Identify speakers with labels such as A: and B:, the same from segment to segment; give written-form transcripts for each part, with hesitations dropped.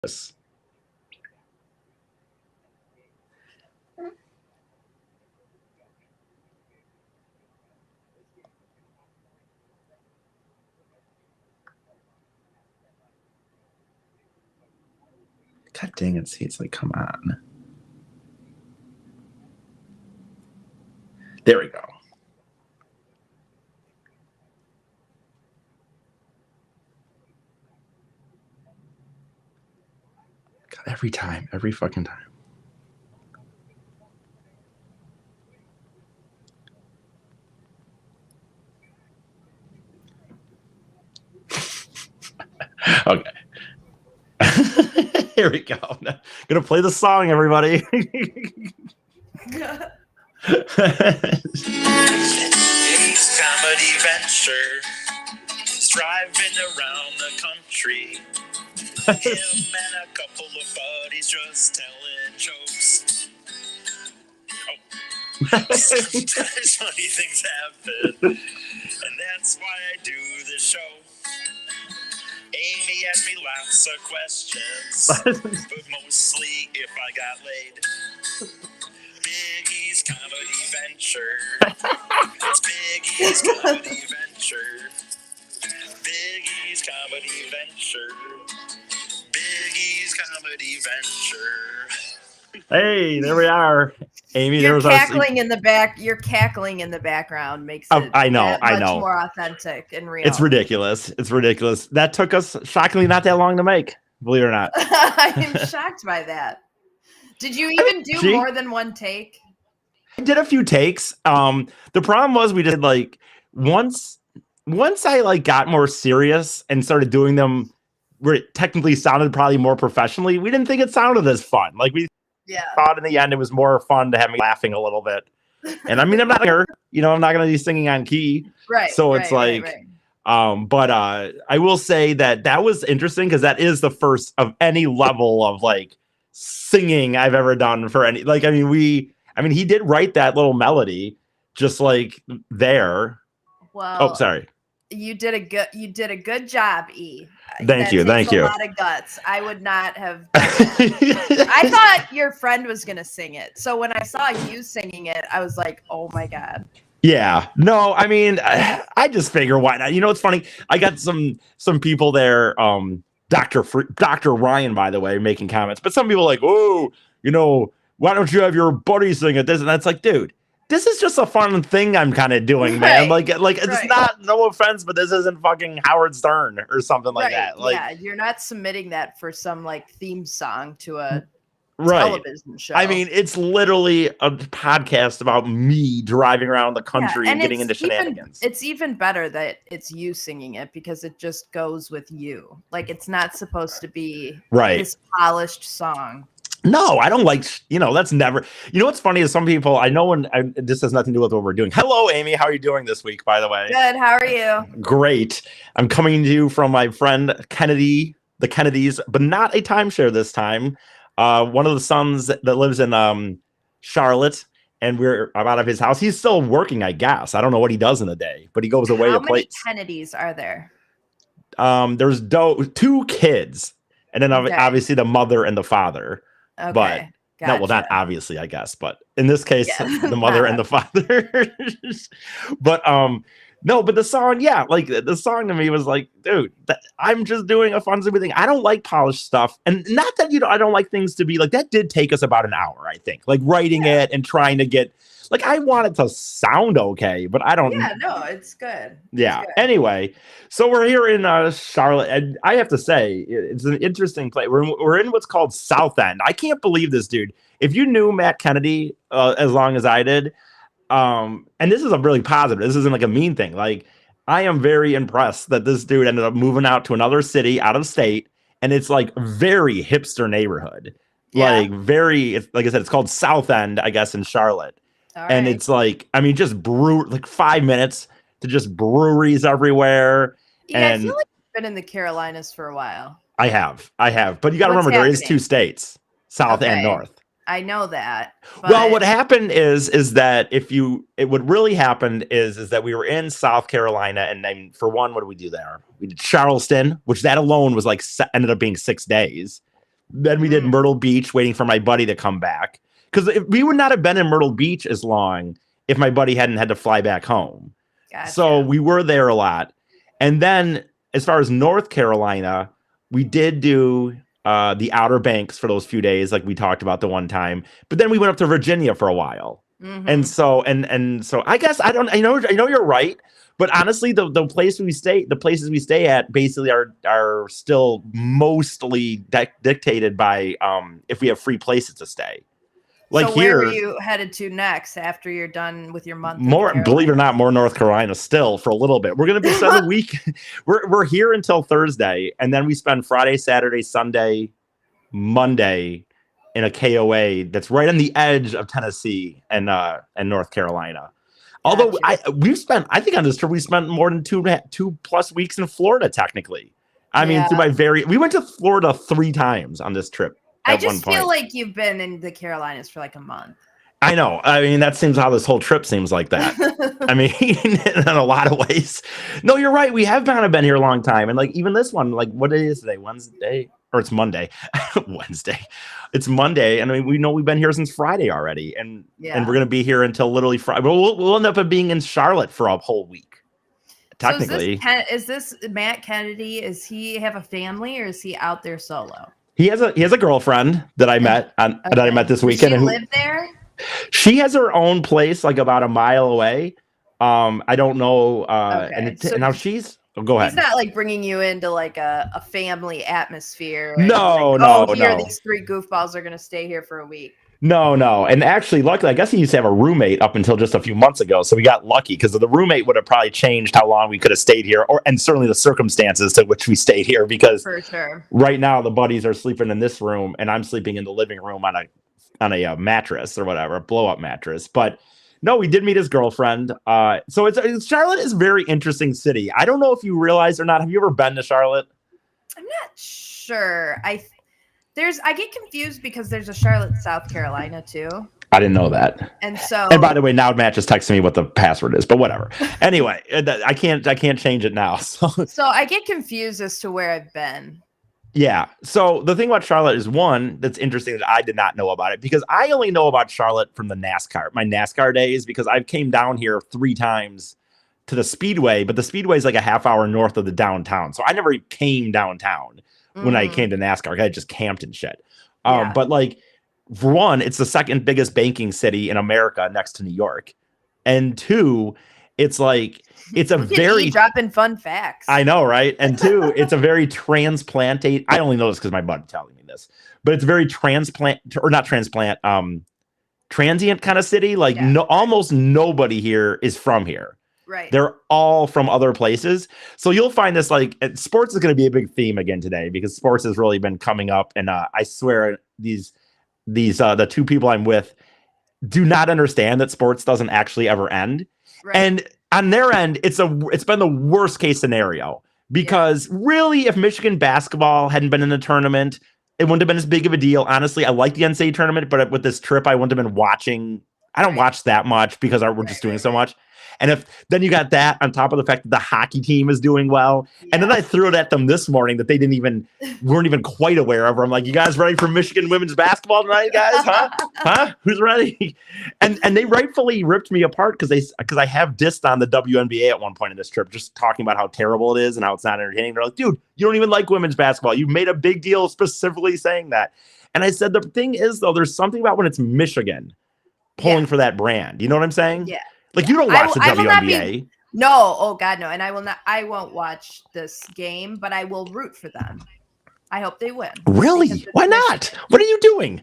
A: this. God dang it, see, it's like, come on. There we go. God, every fucking time. Okay. Here we go. Gonna play the song, everybody.
B: Hippies comedy venture is driving around the country. Him and a couple of buddies just telling jokes. Sometimes funny things happen, and that's why I do this show. Amy asked me lots of questions, but mostly if I got laid. Biggie's comedy venture. It's Biggie's comedy venture. Biggie's comedy venture. Biggie's comedy venture.
A: Hey, there we are. Amy,
C: You're
A: there was
C: cackling in the back. You're cackling in the background makes it
A: I know.
C: much more authentic and real.
A: It's ridiculous. It's ridiculous. That took us shockingly not that long to make, believe it or not.
C: I'm shocked by that. Did you even do more than one take?
A: I did a few takes. The problem was we did like once I like got more serious and started doing them where it technically sounded probably more professionally, we didn't think it sounded as fun. Like we thought in the end it was more fun to have me laughing a little bit. And I mean, I'm not here, I'm not going to be singing on key.
C: Right.
A: So it's but I will say that was interesting because that is the first of any level of like singing I've ever done for any, like, he did write that little melody just like there.
C: Well,
A: oh, sorry.
C: You did a good job, E.
A: Thank you.
C: A lot of guts. I would not have done that. I thought your friend was going to sing it. So when I saw you singing it, I was like, oh my God.
A: Yeah. No, I mean, I just figure why not? It's funny. I got some people there, Dr. Ryan, by the way, making comments, but some people like, oh, why don't you have your buddy sing it? This and that's like, dude, this is just a fun thing I'm kind of doing, man. Like it's not, no offense, but this isn't fucking Howard Stern or something like that. Like,
C: yeah, you're not submitting that for some like theme song to a television show.
A: I mean, it's literally a podcast about me driving around the country and getting into shenanigans.
C: It's even better that it's you singing it because it just goes with you. Like it's not supposed to be this polished song.
A: No, I don't like, that's never, what's funny is some people, I know this has nothing to do with what we're doing. Hello, Amy. How are you doing this week, by the way?
C: Good. How are you?
A: Great. I'm coming to you from my friend Kennedy, the Kennedys, but not a timeshare this time. One of the sons that lives in Charlotte, and I'm out of his house. He's still working, I guess. I don't know what he does in a day, but he goes away to play.
C: How many Kennedys are there?
A: There's two kids, and then obviously the mother and the father.
C: Okay,
A: but
C: gotcha.
A: No, well, not obviously, I guess, but in this case, the mother and the father. But no, but the song, like the song to me was like, dude, I'm just doing a fun stupid thing. I don't like polished stuff, and not that I don't like things to be like that. Did take us about an hour, I think, like writing it and trying to get. Like, I want it to sound okay, but I don't.
C: Yeah, no, it's good.
A: Yeah. It's good. Anyway, so we're here in Charlotte, and I have to say, it's an interesting place. We're in what's called South End. I can't believe this, dude. If you knew Matt Kennedy as long as I did, and this is a really positive. This isn't like a mean thing. Like, I am very impressed that this dude ended up moving out to another city out of state, and it's like very hipster neighborhood. Yeah. Like like I said, it's called South End, I guess, in Charlotte. And it's like, just like 5 minutes to just breweries everywhere.
C: Yeah, I feel like you've been in the Carolinas for a while.
A: I have. But you got to remember, there is 2 states, South and North.
C: I know that.
A: But... Well, what happened is that what really happened is that we were in South Carolina, and then for one, what did we do there? We did Charleston, which that alone was like ended up being 6 days. Then we did Myrtle Beach, waiting for my buddy to come back. Because we would not have been in Myrtle Beach as long if my buddy hadn't had to fly back home.
C: Gotcha.
A: So we were there a lot. And then as far as North Carolina, we did do the Outer Banks for those few days, like we talked about the one time. But then we went up to Virginia for a while. And so I guess I know you're right. But honestly, the places we stay at basically are still mostly dictated by if we have free places to stay. Like
C: so
A: here,
C: where are you headed to next after you're done with your month?
A: More, believe it or not, more North Carolina still for a little bit. We're going to be spending the week. We're here until Thursday, and then we spend Friday, Saturday, Sunday, Monday in a KOA that's right on the edge of Tennessee and North Carolina. Although I think on this trip we spent more than 2+ weeks in Florida. Technically, I mean, we went to Florida 3 times on this trip.
C: I just feel like you've been in the Carolinas for like a month.
A: I know. I mean, that seems how this whole trip seems like that. I mean, in a lot of ways. No, you're right. We have kind of been here a long time. And like even this one, like what day is today? Wednesday? Or it's Monday. Wednesday. It's Monday. And I mean, we know we've been here since Friday already. And we're going to be here until literally Friday. We'll end up being in Charlotte for a whole week. Technically.
C: So is this Matt Kennedy? Is he have a family or is he out there solo?
A: He has a girlfriend that I met that I met this weekend.
C: Does she live there?
A: She has her own place, like about a mile away. I don't know. And now she's. Oh, go ahead.
C: He's not like bringing you into like a family atmosphere.
A: No.
C: These 3 goofballs are going to stay here for a week.
A: No. And actually, luckily, I guess he used to have a roommate up until just a few months ago. So we got lucky because the roommate would have probably changed how long we could have stayed here, and certainly the circumstances to which we stayed here. Because
C: for sure, right
A: now the buddies are sleeping in this room, and I'm sleeping in the living room on a mattress or whatever, a blow up mattress. But no, we did meet his girlfriend. So Charlotte is a very interesting city. I don't know if you realize or not. Have you ever been to Charlotte?
C: I'm not sure. I get confused because there's a Charlotte, South Carolina too.
A: I didn't know that.
C: And
A: by the way, now Matt just texted me what the password is, but whatever. Anyway, I can't change it now. So
C: I get confused as to where I've been.
A: Yeah. So the thing about Charlotte is one that's interesting that I did not know about it because I only know about Charlotte from my NASCAR days because I've came down here 3 times to the Speedway, but the Speedway is like a half hour north of the downtown. So I never came downtown when I came to NASCAR. I just camped and shit. But like, for one, it's the second biggest banking city in America next to New York. And 2, it's like, it's a very
C: dropping fun facts.
A: I know, right? And 2, it's a very transplanted. I only know this because my buddy telling me this, but it's very transient kind of city. Like almost nobody here is from here.
C: Right.
A: They're all from other places. So you'll find this like sports is going to be a big theme again today because sports has really been coming up. And I swear these the 2 people I'm with do not understand that sports doesn't actually ever end. Right. And on their end, it's been the worst case scenario because really, if Michigan basketball hadn't been in the tournament, it wouldn't have been as big of a deal. Honestly, I like the NCAA tournament, but with this trip, I wouldn't have been watching. I don't watch that much because we're just doing so much. And then you got that on top of the fact that the hockey team is doing well. Yeah. And then I threw it at them this morning that they weren't even quite aware of. I'm like, you guys ready for Michigan women's basketball tonight, guys? Huh? Who's ready? And they rightfully ripped me apart because I have dissed on the WNBA at one point in this trip, just talking about how terrible it is and how it's not entertaining. They're like, dude, you don't even like women's basketball. You made a big deal specifically saying that. And I said, the thing is, though, there's something about when it's Michigan pulling for that brand. You know what I'm saying?
C: Yeah.
A: Like you don't watch the WNBA.
C: No, oh God, no. And I won't watch this game, but I will root for them. I hope they win.
A: Really? Why not? What are you doing?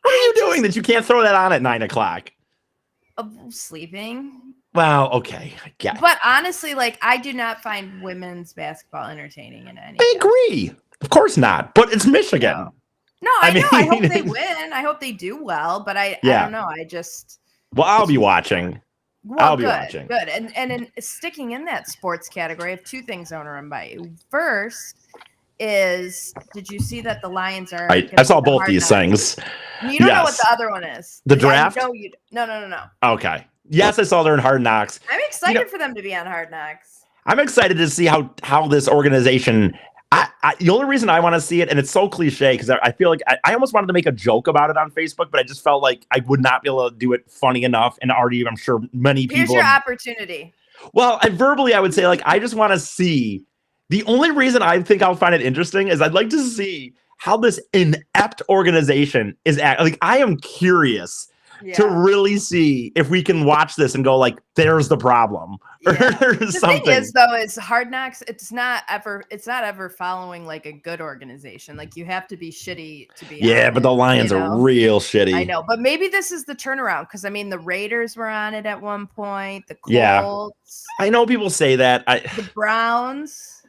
A: What are you doing that you can't throw that on at 9:00?
C: Sleeping.
A: Well, okay. Yeah.
C: But honestly, like I do not find women's basketball entertaining in any way.
A: I agree. Of course not. But it's Michigan.
C: No, I know. I hope they win. I hope they do well, but I don't know.
A: Well, I'll be watching. I'll be watching.
C: Good. And sticking in that sports category, I have 2 things I want to run by you. First is, did you see that the Lions are?
A: I saw both these things.
C: You don't know what the other one is.
A: The draft?
C: No.
A: Okay. Yes, I saw they're in Hard Knocks.
C: I'm excited for them to be on Hard Knocks.
A: I'm excited to see how this organization The only reason I want to see it, and it's so cliche, because I feel like I almost wanted to make a joke about it on Facebook, but I just felt like I would not be able to do it funny enough. And already, I'm sure many people.
C: Here's your opportunity.
A: Well, verbally, I would say, like, I just want to see. The only reason I think I'll find it interesting is I'd like to see how this inept organization is like. I am curious to really see if we can watch this and go like, there's the problem. Or
C: the
A: something.
C: thing is, though, is Hard Knocks. It's not ever following like a good organization. Like you have to be shitty to be.
A: Yeah, but the Lions are real shitty.
C: I know, but maybe this is the turnaround because I mean the Raiders were on it at one point. The Colts.
A: Yeah, I know people say that.
C: The Browns.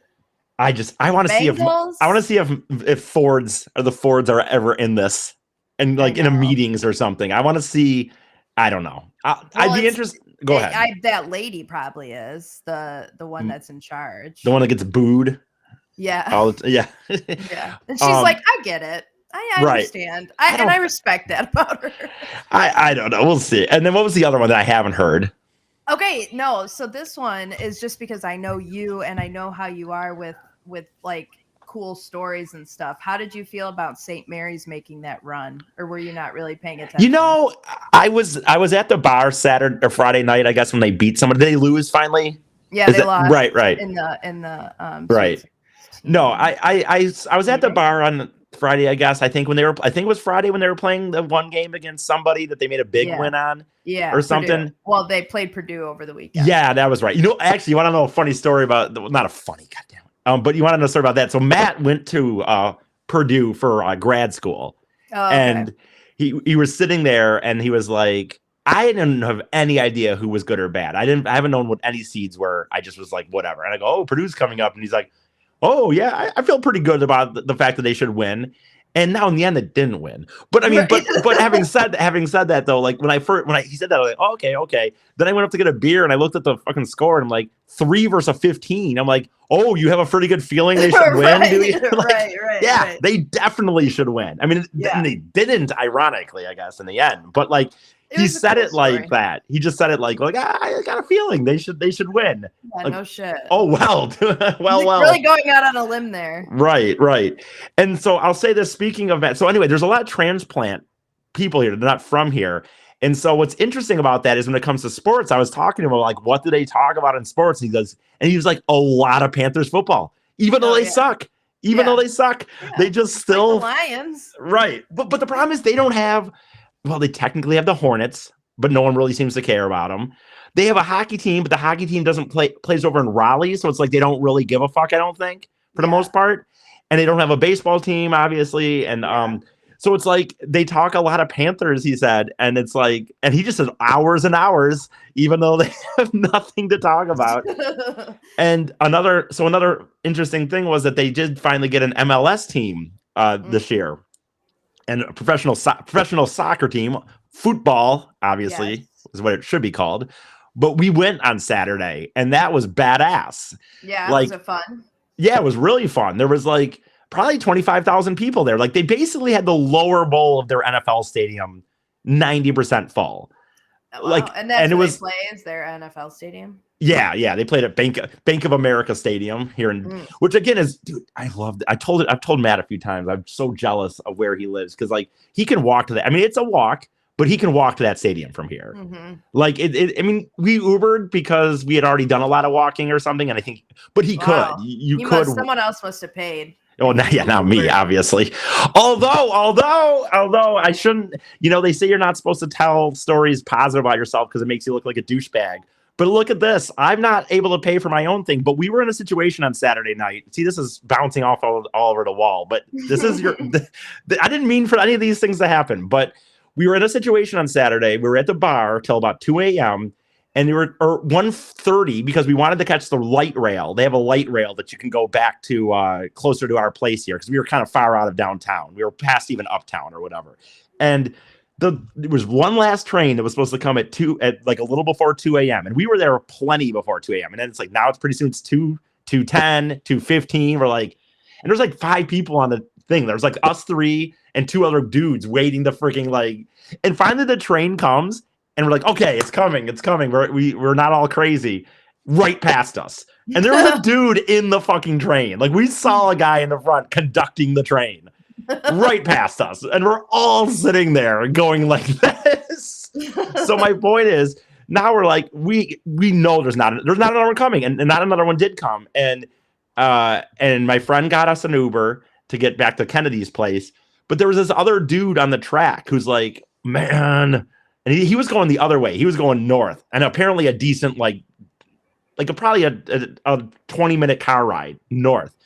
A: I want to see if Fords or the Fords are ever in this. And like in a meetings or something. I want to see. I don't know. I'd be interested. Go ahead.
C: That lady probably is the one that's in charge.
A: The one that gets booed.
C: Yeah.
A: Yeah.
C: Yeah. And she's like, I get it. I understand. I respect that about her.
A: I don't know. We'll see. And then what was the other one that I haven't heard?
C: Okay. No. So this one is just because I know you and I know how you are with like cool stories and stuff. How did you feel about St. Mary's making that run, or were you not really paying attention?
A: You know, I was at the bar Saturday or Friday night, I guess, when they beat someone. Did they lose finally?
C: Yeah, they lost.
A: Right.
C: In the
A: right. No, I was at the bar on Friday, I guess. I think it was Friday when they were playing the one game against somebody that they made a big win on.
C: Yeah.
A: Or something.
C: Purdue. Well, they played Purdue over the weekend.
A: Yeah, that was right. You know, actually, you want to know a funny story about not a funny, goddamn. But you want to know a story about that. So Matt went to Purdue for grad school.
C: Oh, okay.
A: And he was sitting there and he was like, I didn't have any idea who was good or bad. I haven't known what any seeds were. I just was like, whatever. And I go, oh, Purdue's coming up. And he's like, oh yeah, I feel pretty good about the fact that they should win. And now in the end, it didn't win. But I mean, but having said that though, like when he said that, I was like, oh, okay. Then I went up to get a beer and I looked at the fucking score and I'm like 3 versus 15. I'm like, oh, you have a pretty good feeling they should win, do you? Like, right. They definitely should win. I mean, and they didn't, ironically, I guess, in the end. But like he said it like that. He just said it like I got a feeling they should win.
C: Yeah,
A: like,
C: no shit.
A: Oh well, well.
C: Really going out on a limb there.
A: Right. And so I'll say this. Speaking of that, so anyway, there's a lot of transplant people here. They're not from here. And so what's interesting about that is when it comes to sports, I was talking to him about like, what do they talk about in sports? And he was like, a lot of Panthers football, even though they suck. Though they suck, they just still
C: like the Lions.
A: Right. But the problem is they don't have. Well, they technically have the Hornets, but no one really seems to care about them. They have a hockey team, but the hockey team plays over in Raleigh, so it's like they don't really give a fuck, I don't think, for the most part. And they don't have a baseball team, obviously. And so it's like they talk a lot of Panthers, he said, and it's like, and he just says hours and hours, even though they have nothing to talk about. And another interesting thing was that they did finally get an MLS team this year. And a professional soccer team, football, obviously, is what it should be called. But we went on Saturday, and that was badass.
C: Yeah,
A: like,
C: was it fun? Yeah,
A: it was really fun. There was like probably 25,000 people there. Like they basically had the lower bowl of their NFL stadium 90% full.
C: Oh, wow. And that's where they play is their NFL stadium.
A: Yeah, they played at Bank of America Stadium here in, which again is, dude, I loved it. I've told Matt a few times. I'm so jealous of where he lives because like he can walk to that. I mean, it's a walk, but he can walk to that stadium from here.
C: Mm-hmm.
A: Like I mean, we Ubered because we had already done a lot of walking or something, and I think, but he could. You could.
C: Someone else must have paid.
A: Oh, not me, obviously. Although I shouldn't. You know, they say you're not supposed to tell stories positive about yourself because it makes you look like a douchebag. But look at this. I'm not able to pay for my own thing, but we were in a situation on Saturday night. See, this is bouncing off all over the wall, but this is I didn't mean for any of these things to happen, but we were in a situation on Saturday. We were at the bar till about 2 a.m. and we were 1:30 because we wanted to catch the light rail. They have a light rail that you can go back to closer to our place here because we were kind of far out of downtown. We were past even uptown or whatever. And there was one last train that was supposed to come at like a little before 2 a.m. And we were there plenty before 2 a.m. And then it's like, now it's pretty soon it's 2:10, 2:15. We're like, and there's like 5 people on the thing. There's like us 3 and 2 other dudes waiting to freaking like, and finally the train comes and we're like, okay, it's coming. We're not all crazy. right past us. And there was a dude in the fucking train. Like, we saw a guy in the front conducting the train right past us. And we're all sitting there going like this. So my point is, now we're like, we know there's not another one coming. And not another one did come. And my friend got us an Uber to get back to Kennedy's place. But there was this other dude on the track who's like, man, and he was going the other way. He was going north. And apparently a decent, probably a 20-minute car ride north.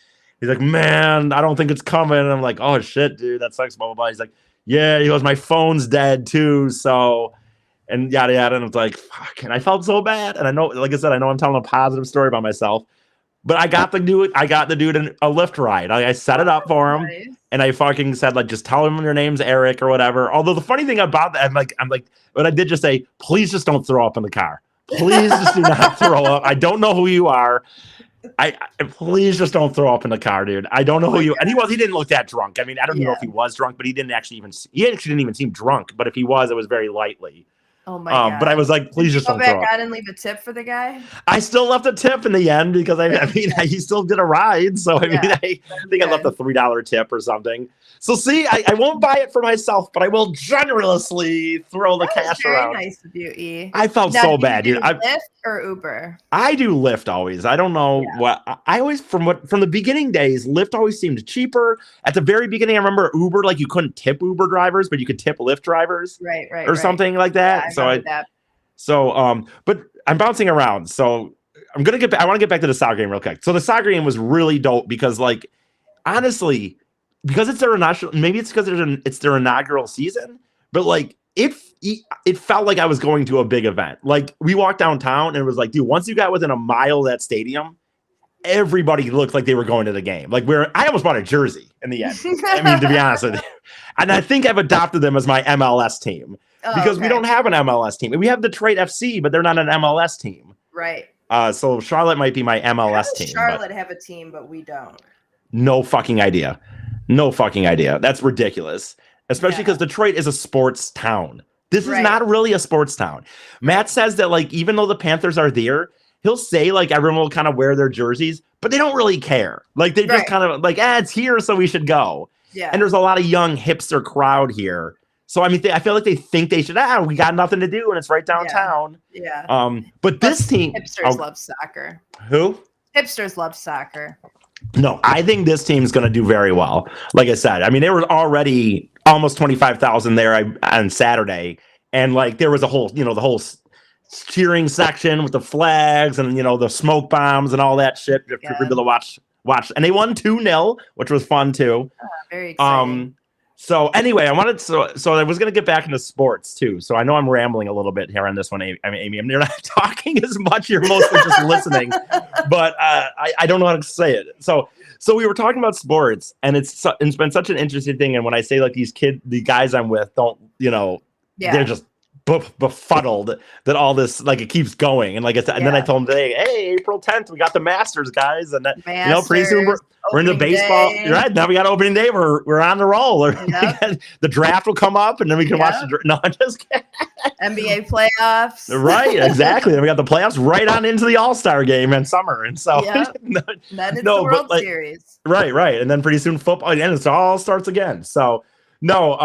A: He's like, man, I don't think it's coming. And I'm like, oh shit, dude, that sucks, blah, blah, blah. He's like, yeah, he goes, my phone's dead too. So, and yada, yada. And I was like, fuck. And I felt so bad. And I know, like I said, I know I'm telling a positive story about myself, but I got the dude a Lyft ride. I set it up for him.
C: Nice.
A: And I fucking said, like, just tell him your name's Eric or whatever. Although the funny thing about that, I'm like, but I did just say, please just don't throw up in the car. Please just do not throw up. I don't know who you are. I please just don't throw up in the car, dude. I don't know who you. And he didn't look that drunk. I mean, I don't know if he was drunk, but he actually didn't even seem drunk. But if he was, it was very lightly.
C: Oh my god!
A: But I was like, please just don't throw up. Go
C: back out and leave a tip for the guy.
A: I still left a tip in the end because he still did a ride. So I think I left a $3 tip or something. So see, I won't buy it for myself, but I will generously throw the cash around.
C: Nice of you, E.
A: I felt so bad, dude.
C: Lyft or Uber?
A: I do Lyft always. I don't know what I always from the beginning days. Lyft always seemed cheaper. At the very beginning, I remember Uber, like you couldn't tip Uber drivers, but you could tip Lyft drivers,
C: right,
A: or something like that. But I'm bouncing around. So I'm gonna get back. I want to get back to the soccer game real quick. So the soccer game was really dope because, like, honestly, because it's their inaugural, maybe it's because it's their inaugural season, but like it felt like I was going to a big event. Like, we walked downtown and it was like, dude, once you got within a mile of that stadium, everybody looked like they were going to the game. Like, I almost bought a jersey in the end. I mean, to be honest with you. And I think I've adopted them as my MLS team because we don't have an MLS team. We have Detroit FC, but they're not an MLS team.
C: Right.
A: So Charlotte might be my MLS team.
C: Charlotte have a team, but we don't.
A: No fucking idea. That's ridiculous. Especially because Detroit is a sports town. This is not really a sports town. Matt says that, like, even though the Panthers are there, he'll say, like, everyone will kind of wear their jerseys, but they don't really care. Like, they just kind of like, it's here, so we should go. Yeah. And there's a lot of young hipster crowd here. So, I mean, I feel like they think they should, we got nothing to do, and it's right downtown.
C: Yeah.
A: But this team.
C: Hipsters love soccer.
A: Who?
C: Hipsters love soccer.
A: No, I think this team's going to do very well. Like I said, I mean, there was already almost 25,000 there on Saturday. And, like, there was the whole cheering section with the flags and, the smoke bombs and all that shit for people to watch. And they won 2-0, which was fun too.
C: Very exciting.
A: So anyway, I was going to get back into sports too. So I know I'm rambling a little bit here on this one, Amy. You're not talking as much. You're mostly just listening, but I don't know how to say it. So we were talking about sports, and it's been such an interesting thing. And when I say, like, the guys I'm with they're just befuddled that all this, like, it keeps going. And like I said, and then I told them today, hey, April 10th, we got the Masters, guys. And that, pretty soon we're into baseball. You're right. Now we got opening day. We're on the roll. The draft will come up, and then we can watch the draft. No, I'm just kidding.
C: NBA playoffs.
A: Right, exactly. Then we got the playoffs right on into the All-Star game in summer. And so
C: then it's the World Series.
A: Right. And then pretty soon football, and it all starts again. So no,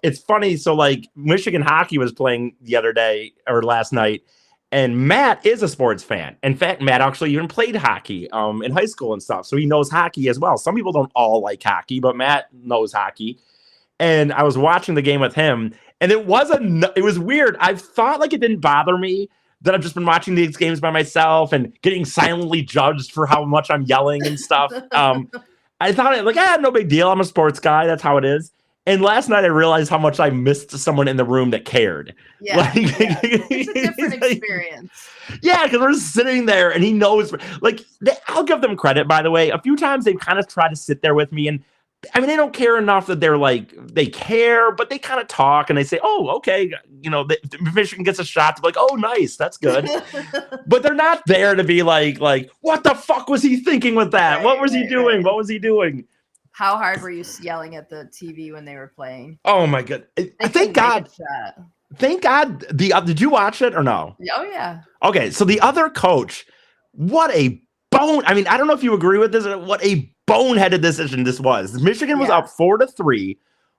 A: it's funny. So, like, Michigan hockey was playing the other day or last night, and Matt is a sports fan. In fact, Matt actually even played hockey in high school and stuff. So he knows hockey as well. Some people don't all like hockey, but Matt knows hockey. And I was watching the game with him, and it was weird. I thought, like, it didn't bother me that I've just been watching these games by myself and getting silently judged for how much I'm yelling and stuff. I thought, like, no big deal. I'm a sports guy. That's how it is. And last night I realized how much I missed someone in the room that cared.
C: Yeah, it's a different experience.
A: Yeah, because we're sitting there and he knows. Like, I'll give them credit, by the way. A few times they've kind of tried to sit there with me, and I mean, they don't care enough that they're like, they care, but they kind of talk and they say, oh, okay, if Michigan gets a shot, they're like, oh, nice, that's good. But they're not there to be like, what the fuck was he thinking with that? What was he doing? What was he doing?
C: How hard were you yelling at the TV when they were playing?
A: Oh my God. Thank God. thank God. Did you watch it or no?
C: Oh yeah.
A: Okay, so the other coach, what a bone. I mean, I don't know if you agree with this. What a boneheaded decision this was. Michigan was up 4-3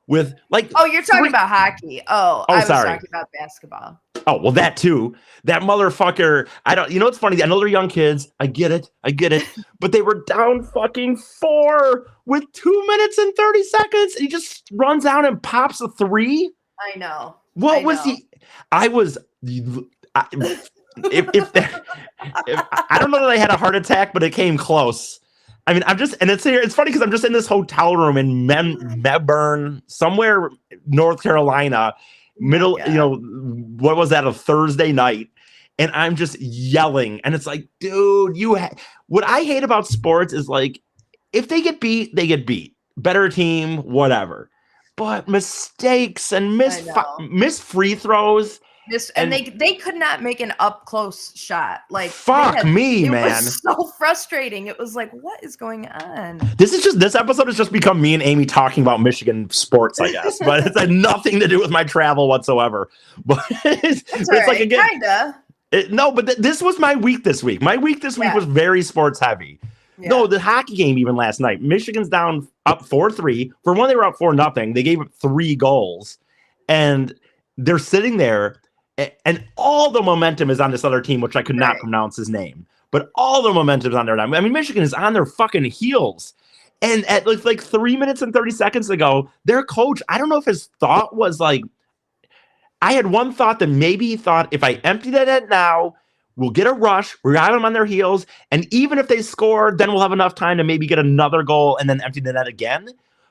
A: with like.
C: Oh, you're talking about hockey. Oh, I was
A: sorry.
C: talking about basketball.
A: Oh, well, that too. That motherfucker. You know what's funny? I know they're young kids. I get it. But they were down fucking 4 with 2 minutes and 30 seconds. And he just runs out and pops a 3.
C: I know.
A: What was he? I was. If I don't know that I had a heart attack, but it came close. I mean, it's funny because I'm just in this hotel room in Melbourne, somewhere North Carolina, what was that, a Thursday night, and I'm just yelling, and it's like, dude, what I hate about sports is like, if they get beat, they get beat, better team, whatever, but mistakes and miss free throws.
C: And they could not make an up close shot. Like,
A: fuck me,
C: it
A: man.
C: It was so frustrating. It was like, what is going on?
A: This episode has just become me and Amy talking about Michigan sports, I guess. But it's had nothing to do with my travel whatsoever. But it's
C: right,
A: like, again,
C: kinda.
A: This was my week this week. My week this week was very sports heavy. Yeah. No, the hockey game even last night. Michigan's down up 4-3. For one, they were up 4-0. They gave up 3 goals. And they're sitting there. And all the momentum is on this other team, which I could not pronounce his name. But all the momentum is on their time. I mean, Michigan is on their fucking heels. And at like 3 minutes and 30 seconds ago, their coach, I don't know if his thought was like, I had one thought that maybe he thought, if I empty the net now, we'll get a rush. We're got them on their heels. And even if they score, then we'll have enough time to maybe get another goal and then empty the net again.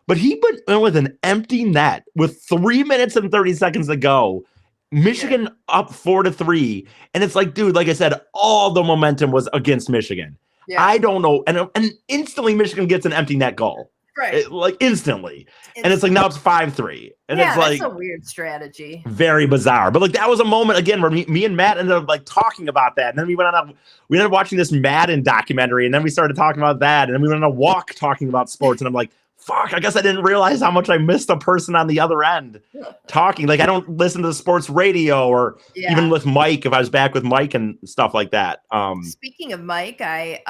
A: But he went with an empty net with 3 minutes and 30 seconds to go. Michigan up 4-3, and it's like, dude, like I said, all the momentum was against Michigan. Yeah. I don't know, and instantly Michigan gets an empty net goal, right? Instantly, and it's like now it's 5-3, and it's like
C: that's a weird strategy,
A: very bizarre. But like that was a moment again where me and Matt ended up like talking about that, and then we ended up watching this Madden documentary, and then we started talking about that, and then we went on a walk talking about sports, and I'm like, fuck, I guess I didn't realize how much I missed a person on the other end talking. Like, I don't listen to the sports radio or even with Mike, if I was back with Mike and stuff like that.
C: Speaking of Mike, I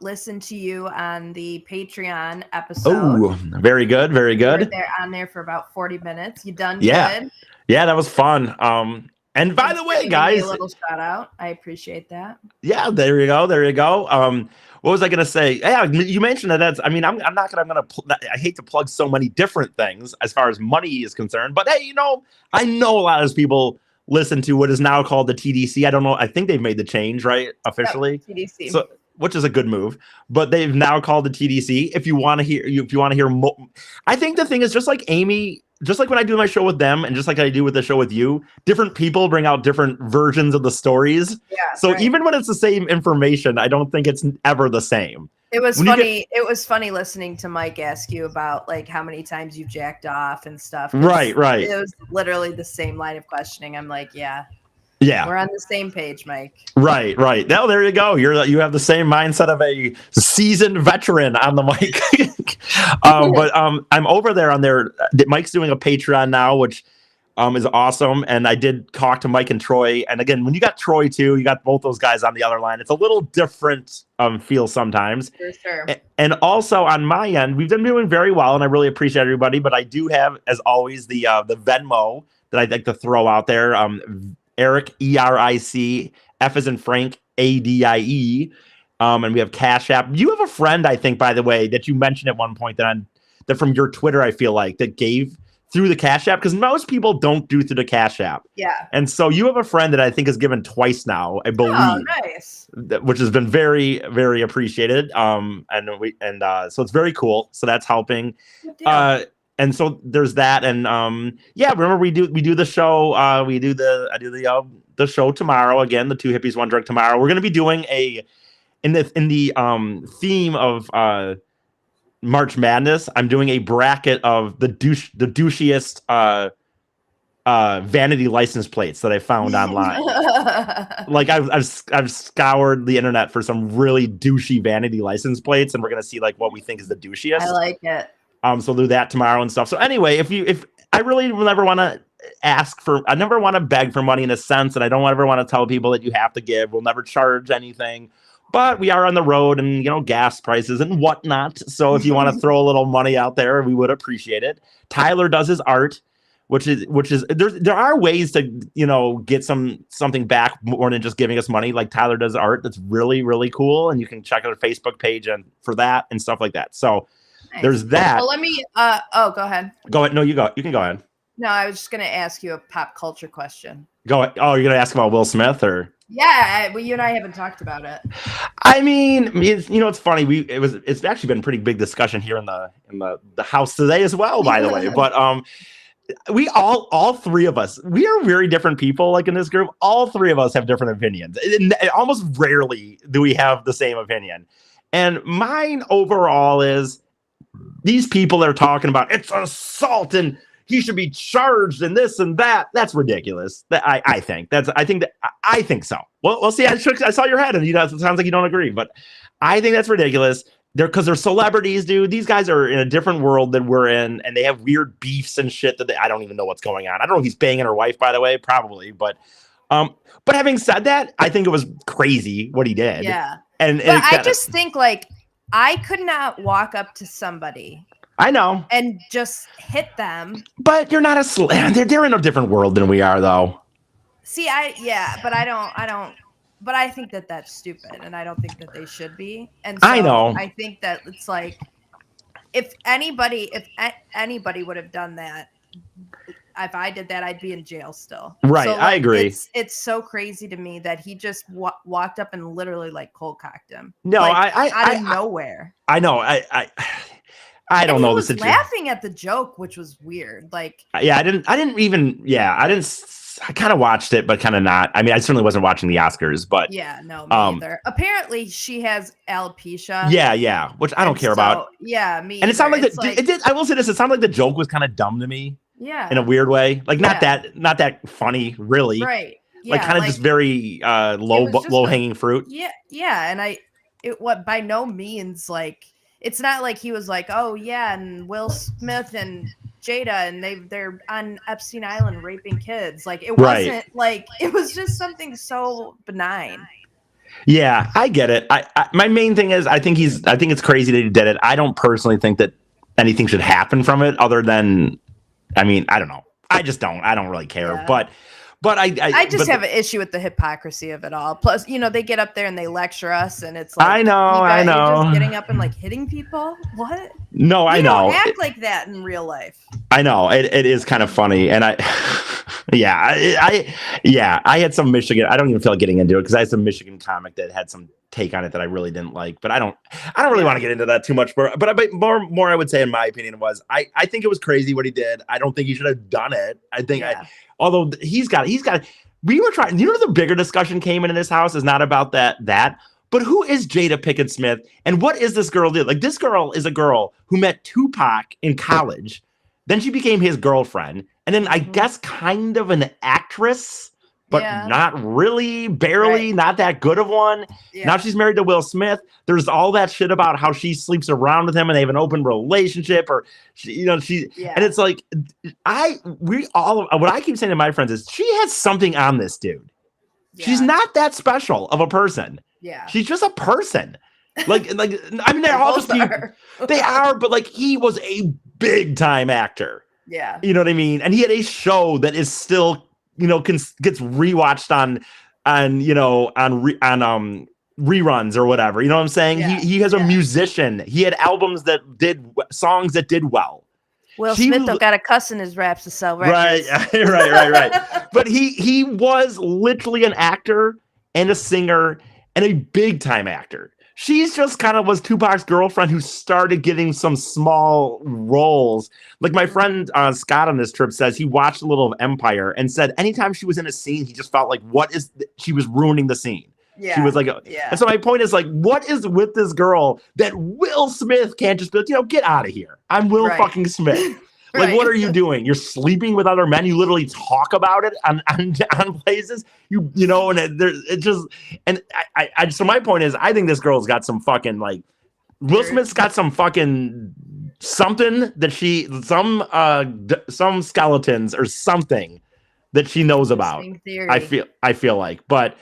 C: listened to you on the Patreon episode.
A: Oh, very good. Very good.
C: You were on there for about 40 minutes. You done good?
A: Yeah, that was fun. And by the way, guys,
C: a little shout out. I appreciate that.
A: Yeah, there you go. What was I going to say? Yeah, you mentioned that. I'm not going to. I hate to plug so many different things as far as money is concerned, but hey, I know a lot of people listen to what is now called the TDC. I don't know. I think they've made the change, right? Officially,
C: TDC.
A: So, which is a good move, but they've now called the TDC. If you want to hear more, I think the thing is just like Amy. Just like when I do my show with them and just like I do with the show with you, different people bring out different versions of the stories. Yeah. So even when it's the same information, I don't think it's ever the same.
C: It was funny. It was funny listening to Mike ask you about like how many times you jacked off and stuff.
A: Right.
C: It was literally the same line of questioning. I'm like, yeah, we're on the same page, Mike.
A: Right. Now there you go. You have the same mindset of a seasoned veteran on the mic. But I'm over there on there. Mike's doing a Patreon now, which is awesome. And I did talk to Mike and Troy. And again, when you got Troy too, you got both those guys on the other line. It's a little different feel sometimes.
C: For sure.
A: And also on my end, we've been doing very well, and I really appreciate everybody. But I do have, as always, the Venmo that I'd like to throw out there. Eric, ERIC, F as in Frank, ADIE. And we have Cash App. You have a friend, I think, by the way, that you mentioned at one point that from your Twitter, I feel like, that gave through the Cash App, because most people don't do through the Cash App.
C: Yeah.
A: And so you have a friend that I think has given twice now, I believe.
C: Oh, nice.
A: Which has been very, very appreciated. So it's very cool. So that's helping. And so there's that. And remember we do the show. I do the show tomorrow again. The Two Hippies, One Drug tomorrow. We're going to be doing in the theme of March Madness. I'm doing a bracket of the douchiest vanity license plates that I found online. Like I've scoured the internet for some really douchey vanity license plates, and we're gonna see like what we think is the douchiest.
C: I like it.
A: So we'll do that tomorrow and stuff. So anyway, if I really never want to, to beg for money in a sense, and I don't ever want to tell people that you have to give. We'll never charge anything. But we are on the road and, gas prices and whatnot. So if you want to throw a little money out there, we would appreciate it. Tyler does his art, which is there are ways to, get something back more than just giving us money. Like Tyler does art that's really, really cool. And you can check out our Facebook page and for that and stuff like that. So there's that.
C: Well, let me, go ahead.
A: Go ahead. No, you can go ahead.
C: No, I was just going to ask you a pop culture question.
A: Go ahead. Oh, you're going to ask about Will Smith or?
C: Yeah, you and I haven't talked about it.
A: I mean, it's funny. It's actually been a pretty big discussion here in the house today as well, by the way. But we all three of us, we are very different people. Like in this group, all three of us have different opinions. And almost rarely do we have the same opinion. And mine overall is these people that are talking about it's assault and he should be charged and this and that. That's ridiculous. I think so. Well, we'll see. I saw your head, and it sounds like you don't agree, but I think that's ridiculous. Because they're celebrities, dude. These guys are in a different world than we're in, and they have weird beefs and shit that I don't even know what's going on. I don't know if he's banging her wife, by the way, probably. But having said that, I think it was crazy what he did.
C: Yeah.
A: And
C: I just think I could not walk up to somebody.
A: I know.
C: And just hit them.
A: But you're not they're in a different world than we are, though.
C: See, but I don't. But I think that that's stupid, and I don't think that they should be. And so
A: I know.
C: I think that it's like if anybody would have done that, if I did that, I'd be in jail still.
A: Right,
C: So,
A: I agree.
C: It's so crazy to me that he just walked up and literally cold cocked him.
A: No,
C: out of nowhere.
A: I know. I don't know the situation.
C: Laughing at the joke, which was weird.
A: I kind of watched it, but kind of not. I mean, I certainly wasn't watching the Oscars, but
C: yeah, no, me either. Apparently, she has alopecia.
A: Yeah, which I don't care about.
C: Yeah, me.
A: And it sounded like it did. I will say this: it sounded like the joke was kind of dumb to me.
C: Yeah,
A: in a weird way, not that funny, really.
C: Right. Yeah,
A: kind of just very low hanging fruit.
C: Yeah, and by no means it's not like he was like, oh yeah, and Will Smith and Jada and they're on Epstein Island raping kids. It wasn't it was just something so benign.
A: Yeah, I get it. My main thing is I think it's crazy that he did it. I don't personally think that anything should happen from it other than, I mean, I don't know. I don't really care. Yeah. But I just
C: have an issue with the hypocrisy of it all. Plus, they get up there and they lecture us, and it's
A: I know.
C: You're just getting up and hitting people. What?
A: No, I know.
C: Don't act like that in real life.
A: I know it is kind of funny, and I had some Michigan. I don't even feel like getting into it because I had some Michigan comic that had some take on it that I really didn't like. But I don't really want to get into that too much. But more I would say, in my opinion, was I think it was crazy what he did. I don't think he should have done it. I think although he's got. We were trying. The bigger discussion came in this house is not about that. But who is Jada Pinkett Smith, and what is this girl do? This girl is a girl who met Tupac in college. Then she became his girlfriend, and then I guess kind of an actress, but not really, barely, not that good of one. Yeah. Now she's married to Will Smith. There's all that shit about how she sleeps around with him and they have an open relationship, or and it's what I keep saying to my friends is she has something on this dude. Yeah. She's not that special of a person. Yeah. She's just a person. I mean, they're all just people. They are, but he was a big time actor.
C: Yeah.
A: You know what I mean? And he had a show that is still, gets rewatched on reruns or whatever. You know what I'm saying? Yeah. He has a musician. He had albums that did songs that did well.
C: Will Smith don't got a cuss in his raps to sell records.
A: Right. But he was literally an actor and a singer and a big time actor. She's just kind of was Tupac's girlfriend who started getting some small roles. Like my friend Scott on this trip says he watched a little of Empire and said anytime she was in a scene, he just felt like she was ruining the scene. Yeah. She was and so my point is what is with this girl that Will Smith can't just be get out of here. I'm Will fucking Smith. What are you doing? You're sleeping with other men. You literally talk about it on places. So my point is, I think this girl's got some fucking Will Smith's got some fucking something that some skeletons or something that she knows about.
C: Theory.
A: I feel like, but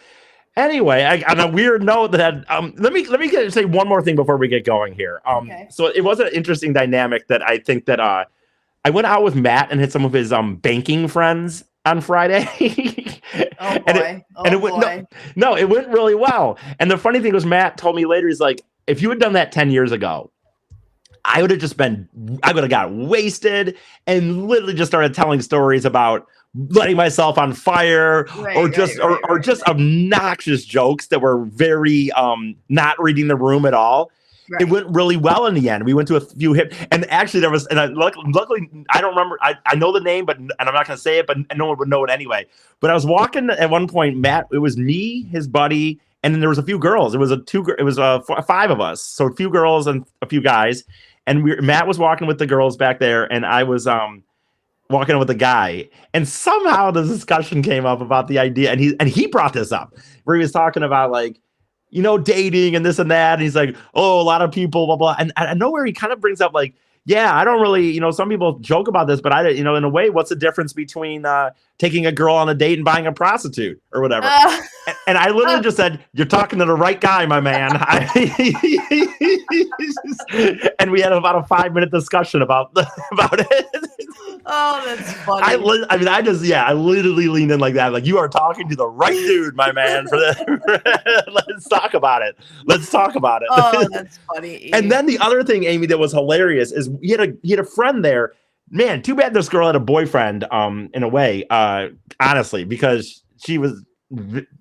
A: anyway, on a weird note, that let me say one more thing before we get going here.
C: Okay.
A: So it was an interesting dynamic that I think that I went out with Matt and hit some of his banking friends on Friday.
C: Oh boy!
A: It went really well. And the funny thing was, Matt told me later, he's like, if you had done that 10 years ago, I would have got wasted and literally just started telling stories about letting myself on fire, or just obnoxious jokes that were very not reading the room at all. Right. It went really well in the end. We went to a few and actually there was, and luckily I don't remember. I know the name, and I'm not going to say it, but no one would know it anyway. But I was walking at one point, Matt. It was me, his buddy, and then there was a few girls. It was five of us, so a few girls and a few guys. And Matt was walking with the girls back there, and I was walking with a guy. And somehow the discussion came up about the idea, and he brought this up where he was talking about like, dating and this and that. And he's like, oh, a lot of people, blah, blah. And I know where he kind of brings up like, yeah, I don't really, some people joke about this, but in a way, what's the difference between taking a girl on a date and buying a prostitute or whatever? And I literally just said, you're talking to the right guy, my man. And we had about a 5-minute discussion about it.
C: Oh, that's funny.
A: I literally leaned in like that. Like, you are talking to the right dude, my man. Let's talk about it.
C: Oh, that's funny.
A: And then the other thing, Amy, that was hilarious is he had a friend there. Man, too bad this girl had a boyfriend, in a way, honestly, because she was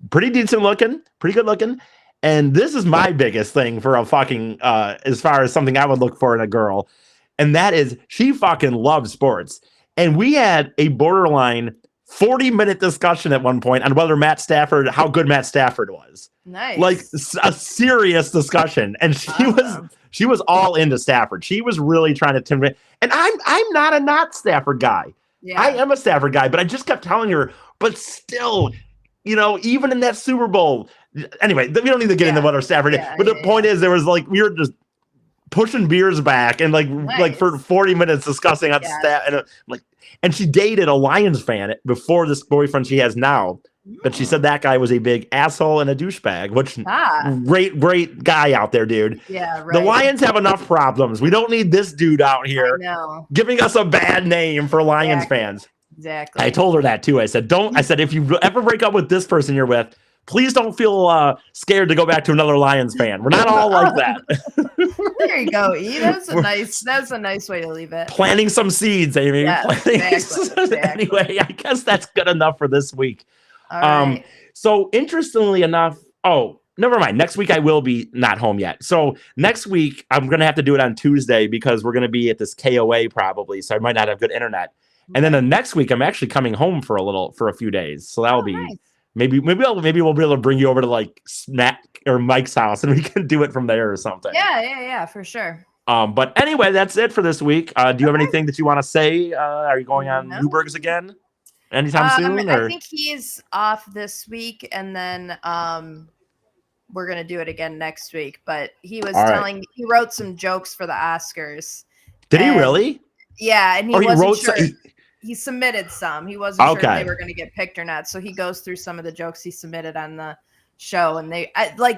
A: pretty decent looking, pretty good looking. And this is my biggest thing for a fucking, as far as something I would look for in a girl. And that is, she fucking loves sports. And we had a borderline 40-minute discussion at one point on how good Matt Stafford was.
C: Nice.
A: Like a serious discussion. And she was all into Stafford. She was really trying to timidate. And I'm not a Stafford guy. Yeah. I am a Stafford guy, but I just kept telling her, but still, even in that Super Bowl. Anyway, we don't need to get into what our Stafford did. But the point is, there was like, we were just pushing beers back and like for 40 minutes discussing on stat, and and she dated a Lions fan before this boyfriend she has now, but she said that guy was a big asshole and a douchebag, which great guy out there, dude.
C: Yeah, right.
A: The Lions have enough problems. We don't need this dude out here giving us a bad name for Lions fans.
C: Exactly.
A: I told her that too. I said, if you ever break up with this person you're with, please don't feel scared to go back to another Lions fan. We're not all like that.
C: There you go, E. That's a nice way to leave it.
A: Planting some seeds, Amy.
C: Yeah, exactly.
A: Anyway, I guess that's good enough for this week.
C: All right.
A: So interestingly enough, never mind. Next week I will be not home yet. So next week I'm going to have to do it on Tuesday because we're going to be at this KOA probably. So I might not have good internet. And then the next week I'm actually coming home for a few days. So that'll be nice. Maybe we'll be able to bring you over to like Snack or Mike's house and we can do it from there or something.
C: Yeah, for sure.
A: But anyway, that's it for this week. Do you have anything that you want to say? Are you going on Newberg's again anytime soon? Or?
C: I think he's off this week, and then we're gonna do it again next week. But he was he wrote some jokes for the Oscars.
A: Did he really?
C: Yeah, and he wasn't sure. He submitted some. He wasn't sure if they were going to get picked or not. So he goes through some of the jokes he submitted on the show, and they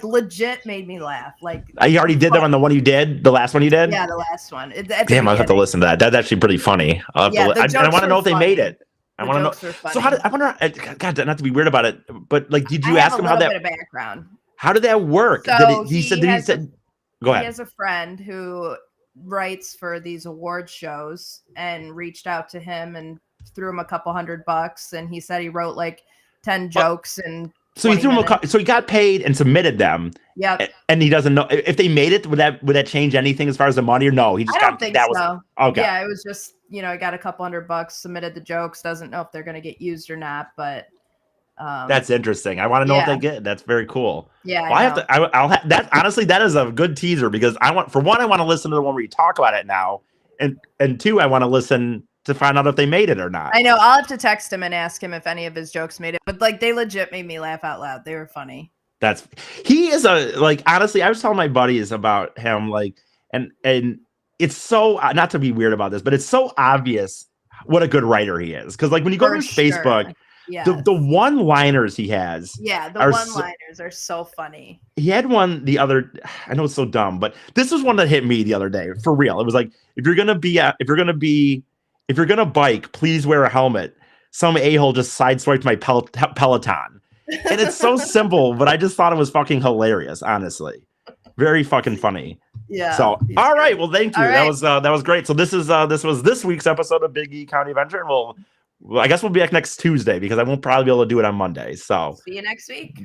C: legit made me laugh. Like,
A: you already did them on the one you did, the last one you did.
C: Yeah, the last one.
A: Damn, I'll have to listen to that. That's actually pretty funny. I want to know if they made it. I want to know. So I wonder. God, not to be weird about it, but like, did you ask him how that? Bit of background. How did that work?
C: So
A: he said. Go ahead.
C: He has a friend who writes for these award shows and reached out to him and threw him a couple $100, and he said he wrote like 10 jokes and
A: so he threw him so he got paid and submitted them.
C: Yeah,
A: and he doesn't know if they made it. Would that change anything as far as the money, or no? He just
C: I don't think
A: that
C: so.
A: Was okay.
C: Yeah, it was just I got a couple $100, submitted the jokes, doesn't know if they're going to get used or not, but
A: that's interesting. I want to know if they get. That's very cool.
C: Yeah,
A: well, I have to. I'll have that. Honestly, that is a good teaser because I want to listen to the one where you talk about it now, and two, I want to listen to find out if they made it or not.
C: I know. I'll have to text him and ask him if any of his jokes made it, but like they legit made me laugh out loud. They were funny.
A: He is honestly, I was telling my buddies about him, like, and it's so not to be weird about this, but it's so obvious what a good writer he is. Because like when you go to his Facebook, the one-liners he has,
C: the one-liners are so funny.
A: He had one the other. I know it's so dumb, but this was one that hit me the other day for real. It was like, if you're gonna bike, please wear a helmet. Some a-hole just sideswiped my Peloton, and it's so simple, but I just thought it was fucking hilarious. Honestly, very fucking funny.
C: Yeah.
A: So, all right. Well, thank you. Right. That was great. So this was this week's episode of Big E County Adventure, and I guess we'll be back next Tuesday because I won't probably be able to do it on Monday. So
C: see you next week.